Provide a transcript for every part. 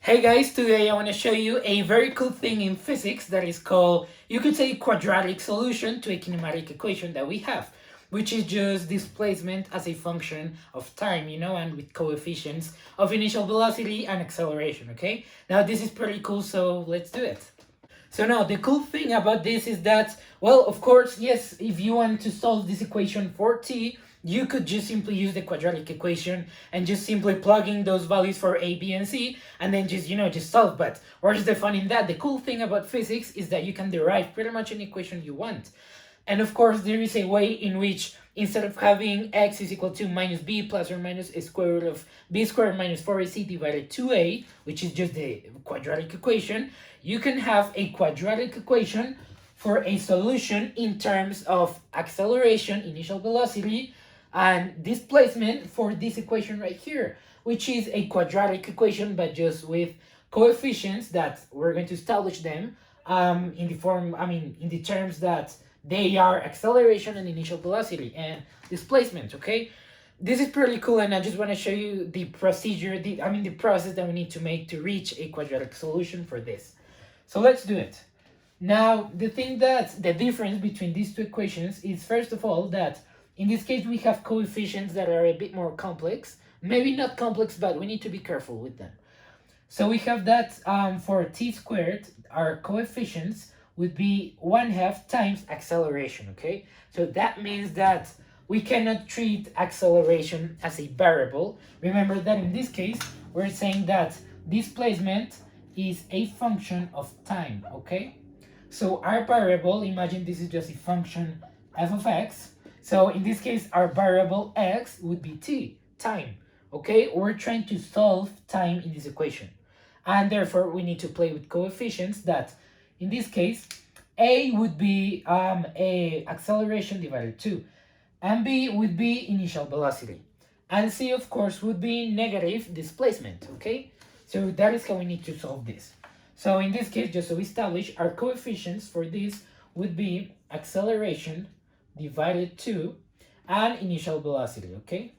Hey guys, today I want to show you a very cool thing in physics that is called, you could say, quadratic solution to a kinematic equation that we have, which is just displacement as a function of time, and with coefficients of initial velocity and acceleration, okay? Now this is pretty cool, so let's do it. So now the cool thing about this is that, well, of course, yes, if you want to solve this equation for t, you could just simply use the quadratic equation and just simply plug in those values for a, b, and c, and then just solve. But where's the fun in that? The cool thing about physics is that you can derive pretty much any equation you want. And of course, there is a way in which instead of having x is equal to minus b plus or minus a square root of b squared minus 4ac divided 2a, which is just the quadratic equation, you can have a quadratic equation for a solution in terms of acceleration, initial velocity, and displacement for this equation right here, which is a quadratic equation but just with coefficients that we're going to establish them in the terms that they are acceleration and initial velocity and displacement, okay? This is pretty cool, and I just want to show you the procedure, the process that we need to make to reach a quadratic solution for this. So let's do it. Now, the difference between these two equations is, first of all, that in this case we have coefficients that are a bit more complex. Maybe not complex, but we need to be careful with them. So we have that for t squared, our coefficients would be 1/2 times acceleration, okay? So that means that we cannot treat acceleration as a variable. Remember that in this case, we're saying that displacement is a function of time, okay? So our variable, imagine this is just a function f of x. So in this case, our variable x would be t, time, okay? We're trying to solve time in this equation. And therefore, we need to play with coefficients that, in this case, a would be a acceleration divided 2, and b would be initial velocity, and c, of course, would be negative displacement, okay? So that is how we need to solve this. So in this case, just to establish, our coefficients for this would be acceleration divided 2 and initial velocity, okay?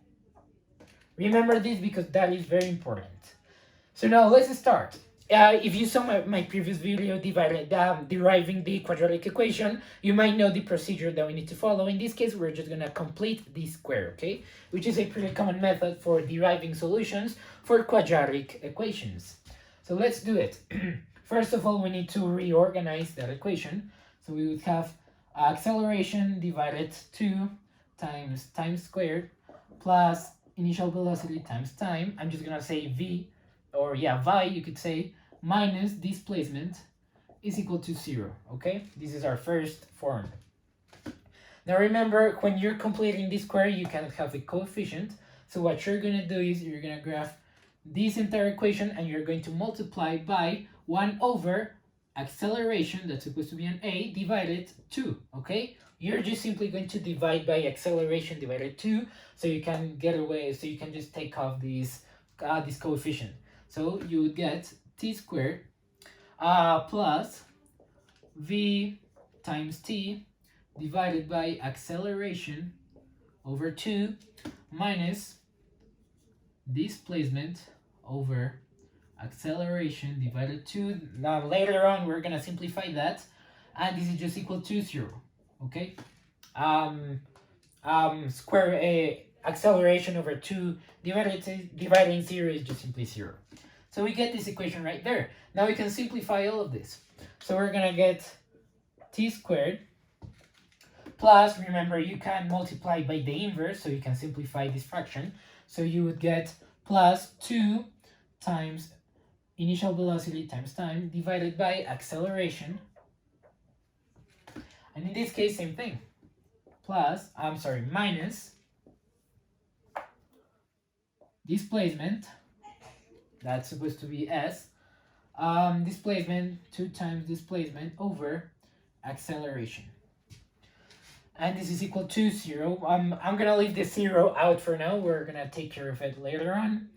Remember this because that is very important. So now let's start. If you saw my previous video deriving the quadratic equation, you might know the procedure that we need to follow. In this case, we're just going to complete the square, okay? Which is a pretty common method for deriving solutions for quadratic equations. So let's do it. First of all, we need to reorganize that equation. So we would have acceleration divided 2 times time squared plus initial velocity times time. I'm just going to say v, or vi, you could say, minus displacement is equal to 0, okay? This is our first form. Now remember, when you're completing this square, you cannot have a coefficient. So what you're going to do is you're going to graph this entire equation and you're going to multiply by 1 over acceleration, that's supposed to be an a, divided 2, okay? You're just simply going to divide by acceleration divided 2, so you can get away, so you can just take off this coefficient. So you would get t squared plus v times t divided by acceleration over 2 minus displacement over acceleration divided 2. Now later on we're gonna simplify that, and this is just equal to 0, okay? Acceleration over 2 dividing 0 is just simply 0. So we get this equation right there. Now we can simplify all of this. So we're gonna get t squared plus, remember, you can multiply by the inverse, so you can simplify this fraction. So you would get plus 2 times initial velocity times time divided by acceleration. And in this case, same thing. Minus displacement, that's supposed to be s, displacement 2 times displacement over acceleration. And this is equal to 0. I'm gonna leave the 0 out for now. We're gonna take care of it later on.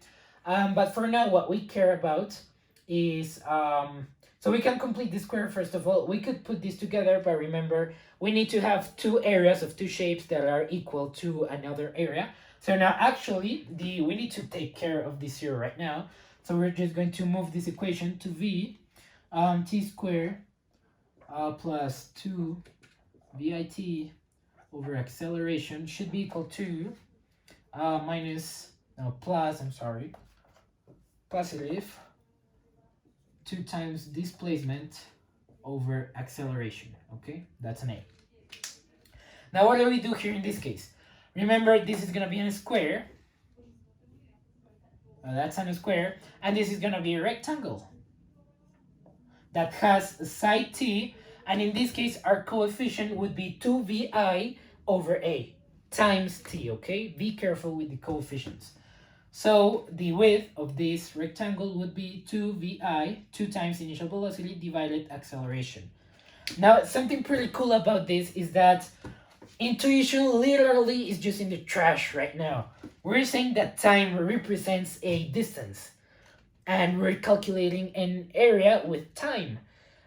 But for now, what we care about is, so we can complete the square. First of all, we could put this together, but remember, we need to have two areas of two shapes that are equal to another area. So now actually, we need to take care of this 0 right now. So we're just going to move this equation to v t squared plus 2 vit over acceleration should be equal to positive 2 times displacement over acceleration. Okay, that's an A. Now what do we do here in this case? Remember, this is going to be a square. That's a square, and this is going to be a rectangle that has a side t, and in this case our coefficient would be 2vi over a times t. Okay, be careful with the coefficients. So the width of this rectangle would be 2vi, 2 times initial velocity divided acceleration. Now something pretty cool about this is that intuition literally is just in the trash right now. We're saying that time represents a distance, and we're calculating an area with time.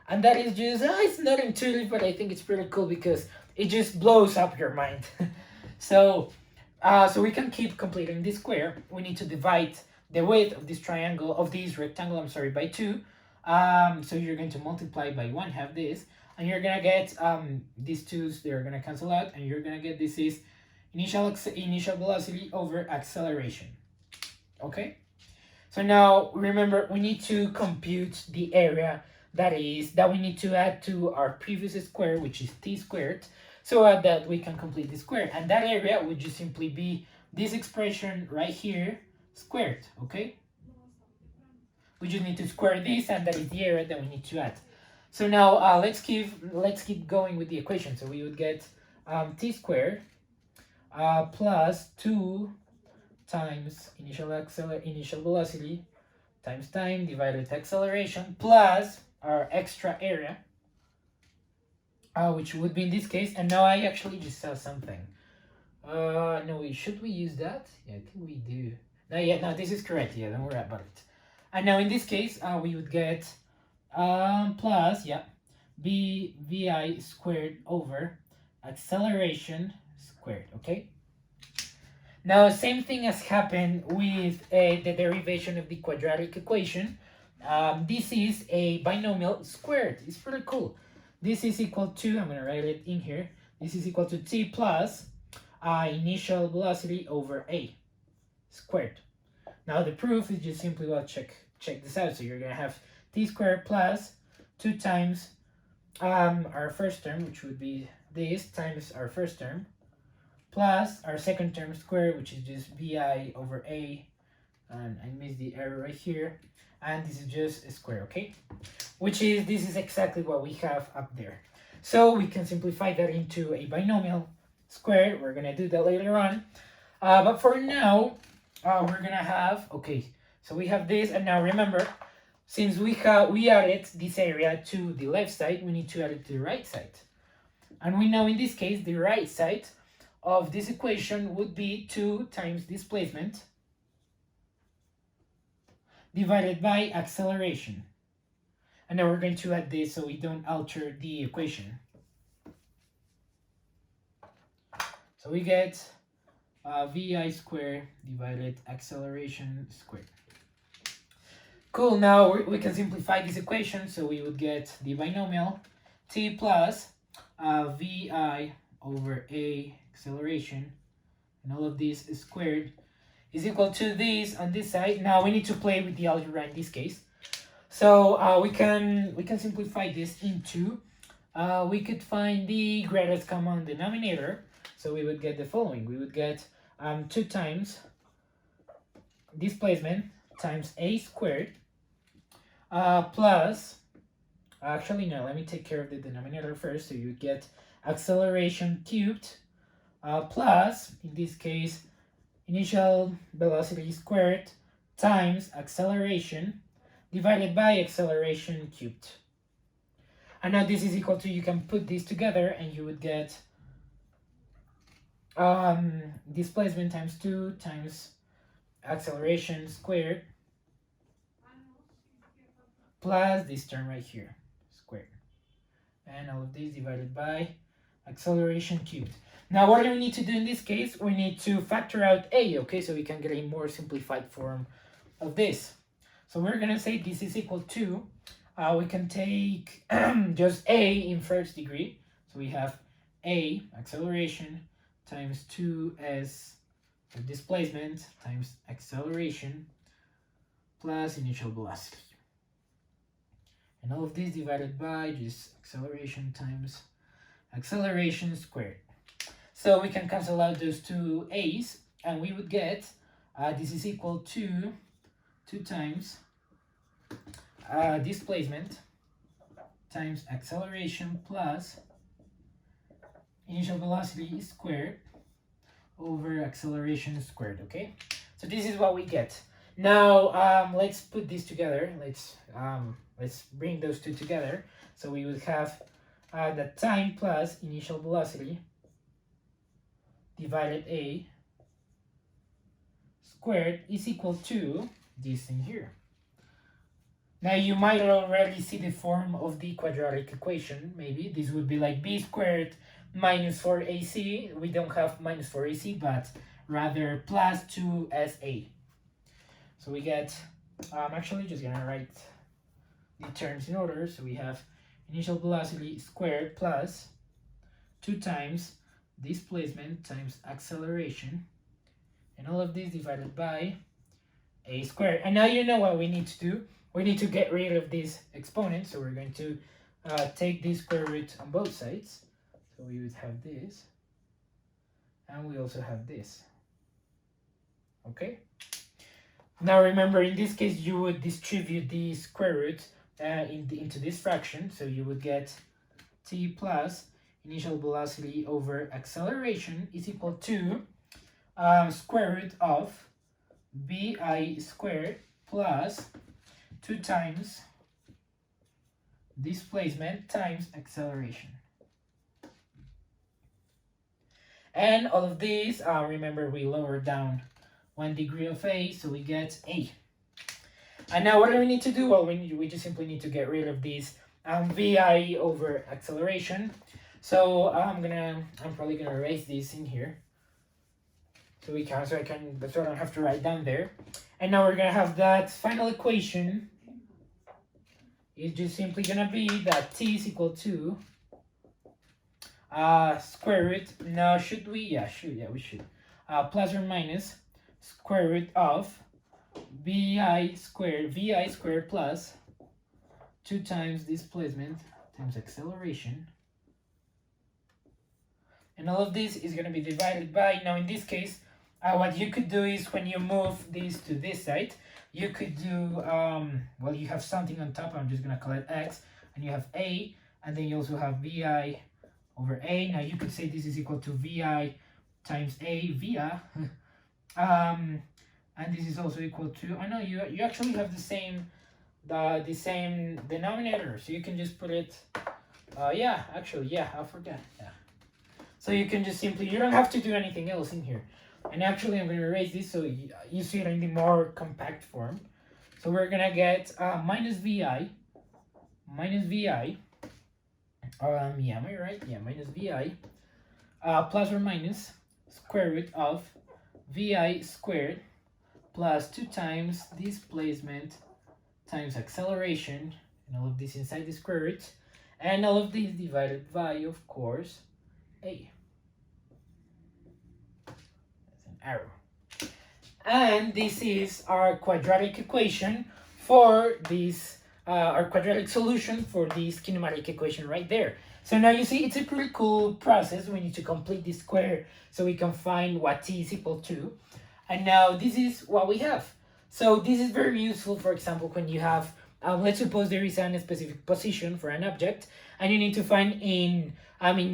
And that is just, it's not intuitive, but I think it's pretty cool because it just blows up your mind. So we can keep completing this square. We need to divide the width of this triangle, of this rectangle, by 2. So you're going to multiply by 1/2 this, and you're gonna get these 2's, they're gonna cancel out, and you're gonna get this is initial velocity over acceleration. Okay, so now remember, we need to compute the area that we need to add to our previous square, which is t squared, so that we can complete the square, and that area would just simply be this expression right here squared. Okay, we just need to square this, and that is the area that we need to add. So now let's keep going with the equation. So we would get t squared plus 2 times initial velocity times time divided acceleration plus our extra area, which would be in this case. And now I actually just saw something. No, should we use that? Yeah, I think we do. No, this is correct. Yeah, don't worry about it. And now in this case, we would get plus vi squared over acceleration squared. Okay, now same thing has happened with the derivation of the quadratic equation. This is a binomial squared. It's pretty cool. This is equal to, I'm going to write it in here, this is equal to t plus initial velocity over a squared. Now the proof is just simply, well, check this out. So you're going to have t squared plus 2 times our first term, which would be this, times our first term, plus our second term squared, which is just vi over a, and I missed the error right here, and this is just a square. Okay, this is exactly what we have up there. So we can simplify that into a binomial squared. We're gonna do that later on, but for now we're gonna have, okay, so we have this, and now remember, since we added this area to the left side, we need to add it to the right side. And we know in this case, the right side of this equation would be 2 times displacement divided by acceleration. And now we're going to add this so we don't alter the equation. So we get vi squared divided acceleration squared. Cool, now we can simplify this equation, so we would get the binomial t plus vi over a acceleration, and all of this is squared, is equal to this on this side. Now we need to play with the algebra in this case. So we can simplify this into, we could find the greatest common denominator. So we would get the following. We would get 2 times displacement times a squared plus, actually no, let me take care of the denominator first. So you get acceleration cubed plus, in this case, initial velocity squared times acceleration divided by acceleration cubed. And now this is equal to, you can put these together and you would get displacement times 2 times acceleration squared plus this term right here, squared. And all of this divided by acceleration cubed. Now what do we need to do in this case? We need to factor out a, okay, so we can get a more simplified form of this. So we're going to say this is equal to, we can take just a in first degree. So we have a, acceleration, times 2s, displacement, times acceleration, plus initial velocity. And all of this divided by just acceleration times acceleration squared. So we can cancel out those two a's, and we would get this is equal to 2 times displacement times acceleration plus initial velocity squared over acceleration squared. Okay, so this is what we get. Now let's put this together. Let's bring those two together. So we would have the time plus initial velocity divided a squared is equal to this thing here. Now you might already see the form of the quadratic equation. Maybe this would be like b squared minus 4ac. We don't have minus 4ac, but rather plus 2sa. So we get, I'm actually just gonna write the terms in order. So we have initial velocity squared plus 2 times displacement times acceleration, and all of this divided by a squared. And now you know what we need to do. We need to get rid of this exponent, so we're going to take the square root on both sides. So we would have this, and we also have this. Okay? Now remember, in this case, you would distribute the square root into this fraction, so you would get t plus initial velocity over acceleration is equal to square root of bi squared plus 2 times displacement times acceleration. And all of these, remember we lowered down 1 degree of a, so we get a. And now what do we need to do? Well, we just simply need to get rid of these vi over acceleration. So I'm probably gonna erase this in here, so I don't have to write down there. And now we're gonna have that final equation. It's just simply gonna be that t is equal to square root. Now should we? Yeah, we should. Plus or minus square root of vi squared plus 2 times displacement times acceleration. And all of this is going to be divided by, now in this case, what you could do is when you move this to this side, you could do, well, you have something on top, I'm just going to call it x, and you have a, and then you also have vi over a. Now you could say this is equal to vi times a via, and this is also equal to, I know you actually have the same denominator, so you can just put it, yeah, I forgot, yeah. So you can just simply, you don't have to do anything else in here. And actually I'm going to erase this so you see it in the more compact form. So we're going to get minus vi, yeah, am I right? Yeah, minus vi, plus or minus square root of vi squared plus 2 times displacement times acceleration, and all of this inside the square root, and all of these divided by, of course, a. That's an arrow. And this is our quadratic equation for this, our quadratic solution for this kinematic equation right there. So now you see it's a pretty cool process. We need to complete this square so we can find what t is equal to. And now this is what we have. So this is very useful, for example, when you have, let's suppose there is a specific position for an object, and you need to find in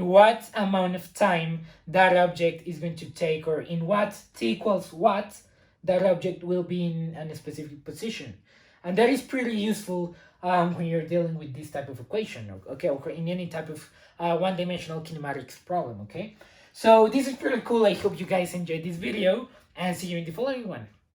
what amount of time that object is going to take, or in what t equals what that object will be in a specific position. And that is pretty useful when you're dealing with this type of equation, okay, or in any type of one-dimensional kinematics problem, okay? So this is pretty cool. I hope you guys enjoyed this video, and see you in the following one.